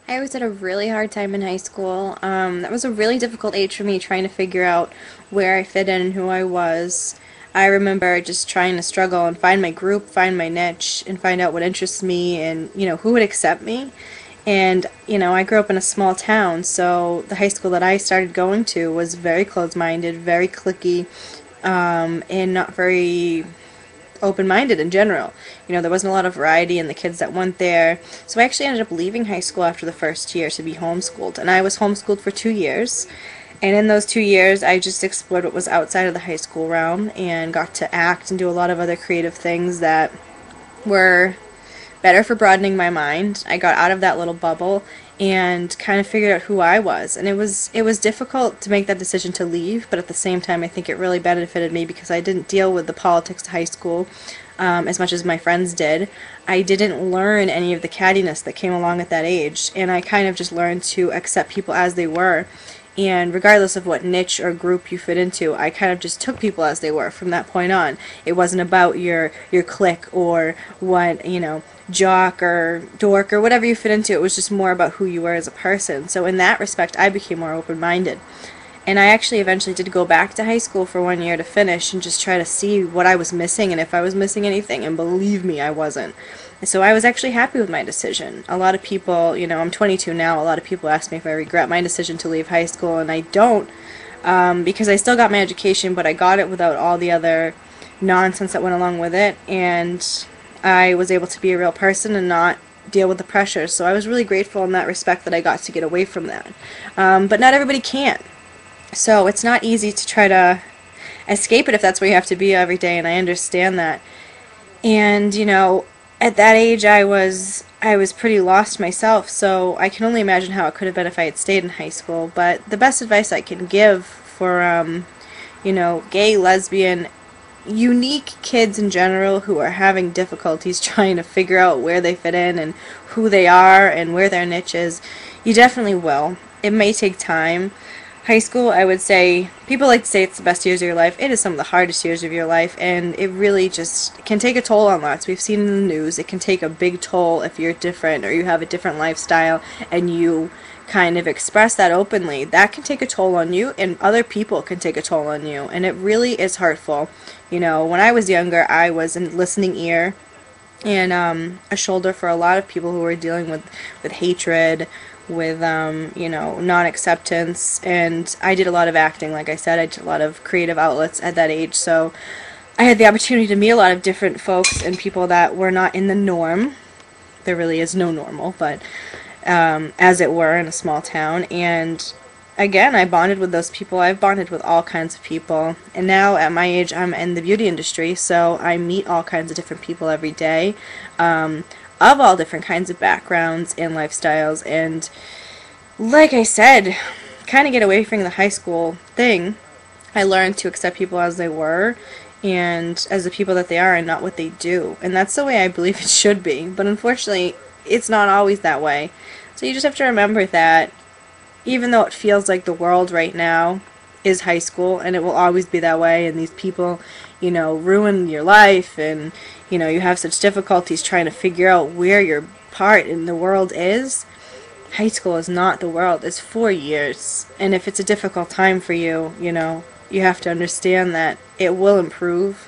I always had a really hard time in high school. That was a really difficult age for me trying to figure out where I fit in and who I was. I remember just trying to struggle and find my group, find my niche, and find out what interests me and, who would accept me. And, I grew up in a small town, so the high school that I started going to was very closed-minded, very cliquey, and not very open-minded in general. There wasn't a lot of variety in the kids that went there. So I actually ended up leaving high school after the first year to be homeschooled. And I was homeschooled for 2 years. And in those 2 years, I just explored what was outside of the high school realm and got to act and do a lot of other creative things that were better for broadening my mind. I got out of that little bubble and kind of figured out who I was. And it was difficult to make that decision to leave, but at the same time I think it really benefited me because I didn't deal with the politics of high school as much as my friends did. I didn't learn any of the cattiness that came along at that age, and I kind of just learned to accept people as they were. And regardless of what niche or group you fit into, I kind of just took people as they were from that point on. It wasn't about your clique or what, jock or dork or whatever you fit into. It was just more about who you were as a person. So in that respect, I became more open-minded. And I actually eventually did go back to high school for 1 year to finish and just try to see what I was missing and if I was missing anything. And believe me, I wasn't. So I was actually happy with my decision. A lot of people, I'm 22 now, a lot of people ask me if I regret my decision to leave high school, and I don't, because I still got my education, but I got it without all the other nonsense that went along with it, and I was able to be a real person and not deal with the pressure. So I was really grateful in that respect that I got to get away from that. But not everybody can. So it's not easy to try to escape it if that's where you have to be every day, and I understand that. And, at that age I was pretty lost myself, so I can only imagine how it could have been if I had stayed in high school. But the best advice I can give for gay, lesbian, unique kids in general who are having difficulties trying to figure out where they fit in and who they are and where their niche is, you definitely will. It may take time. High school, I would say, people like to say it's the best years of your life. It is some of the hardest years of your life, and it really just can take a toll on lots. We've seen in the news, it can take a big toll if you're different or you have a different lifestyle and you kind of express that openly. That can take a toll on you, and other people can take a toll on you, and it really is hurtful. When I was younger, I was a listening ear and a shoulder for a lot of people who were dealing with hatred, with non-acceptance, and I did a lot of acting. Like I said, I did a lot of creative outlets at that age, so I had the opportunity to meet a lot of different folks and people that were not in the norm. There really is no normal, but as it were, in a small town. And again, I bonded with those people. I've bonded with all kinds of people, and now at my age I'm in the beauty industry, so I meet all kinds of different people every day, of all different kinds of backgrounds and lifestyles. And like I said, kind of get away from the high school thing. I learned to accept people as they were and as the people that they are and not what they do. And that's the way I believe it should be. But unfortunately, it's not always that way. So you just have to remember that even though it feels like the world right now is high school, and it will always be that way, and these people, ruin your life, and, you have such difficulties trying to figure out where your part in the world is, high school is not the world. It's 4 years. And if it's a difficult time for you, you have to understand that it will improve.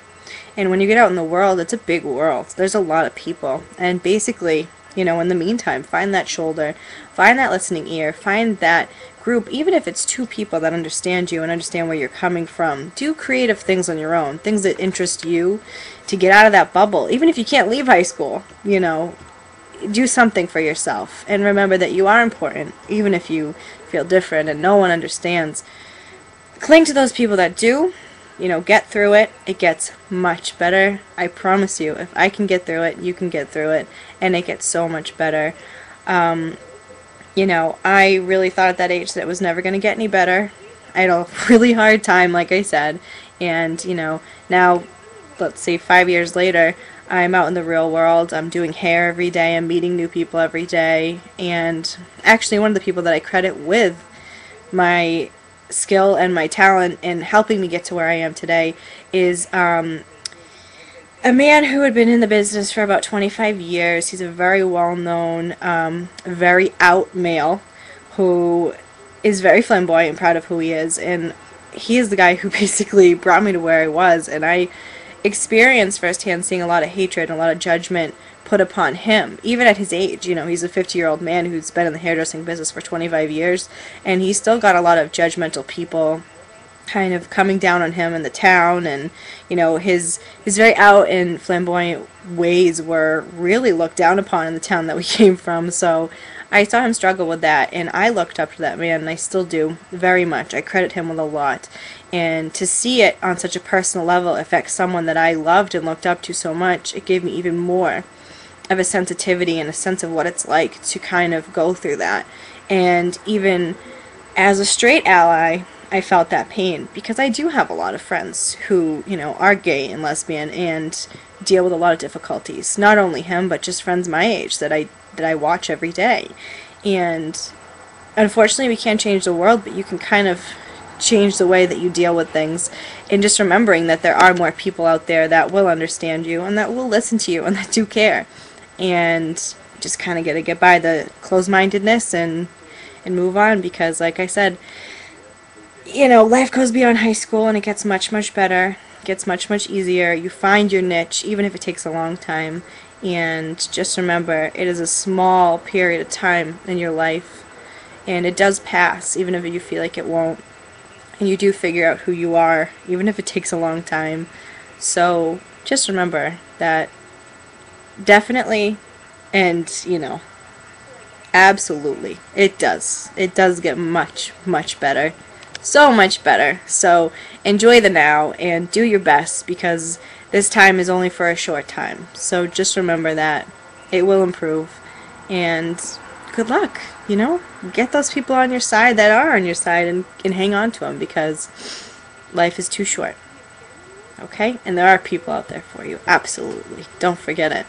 And when you get out in the world, it's a big world. There's a lot of people. And basically, in the meantime, find that shoulder, find that listening ear, find that group, even if it's two people that understand you and understand where you're coming from. Do creative things on your own, things that interest you, to get out of that bubble. Even if you can't leave high school, do something for yourself. And remember that you are important, even if you feel different and no one understands. Cling to those people that do. Get through it. It gets much better. I promise you, if I can get through it, you can get through it, and it gets so much better. I really thought at that age that it was never going to get any better. I had a really hard time, like I said, and, now, let's say 5 years later, I'm out in the real world. I'm doing hair every day. I'm meeting new people every day, and actually one of the people that I credit with my skill and my talent in helping me get to where I am today is a man who had been in the business for about 25 years. He's a very well-known, very out male who is very flamboyant and proud of who he is, and he is the guy who basically brought me to where I was, and I experienced firsthand seeing a lot of hatred and a lot of judgment put upon him, even at his age. You know, he's a 50-year-old man who's been in the hairdressing business for 25 years, and he's still got a lot of judgmental people kind of coming down on him in the town, and you know, his very out and flamboyant ways were really looked down upon in the town that we came from. So I saw him struggle with that, and I looked up to that man, and I still do very much. I credit him with a lot, and to see it on such a personal level affect someone that I loved and looked up to so much, it gave me even more of a sensitivity and a sense of what it's like to kind of go through that. And even as a straight ally, I felt that pain, because I do have a lot of friends who, you know, are gay and lesbian and deal with a lot of difficulties. Not only him, but just friends my age that I watch every day. And unfortunately, we can't change the world, but you can kind of change the way that you deal with things, and just remembering that there are more people out there that will understand you and that will listen to you and that do care, and just kind of get by the closed-mindedness and move on, because like I said, you know, life goes beyond high school and it gets much, much better. It gets much, much easier. You find your niche, even if it takes a long time. And just remember, it is a small period of time in your life. And it does pass, even if you feel like it won't. And you do figure out who you are, even if it takes a long time. So just remember that definitely, and, you know, absolutely, it does. It does get much, much better. So much better. So enjoy the now and do your best, because this time is only for a short time. So just remember that it will improve, and good luck. You know, get those people on your side that are on your side, and hang on to them, because life is too short. Okay? And there are people out there for you. Absolutely. Don't forget it.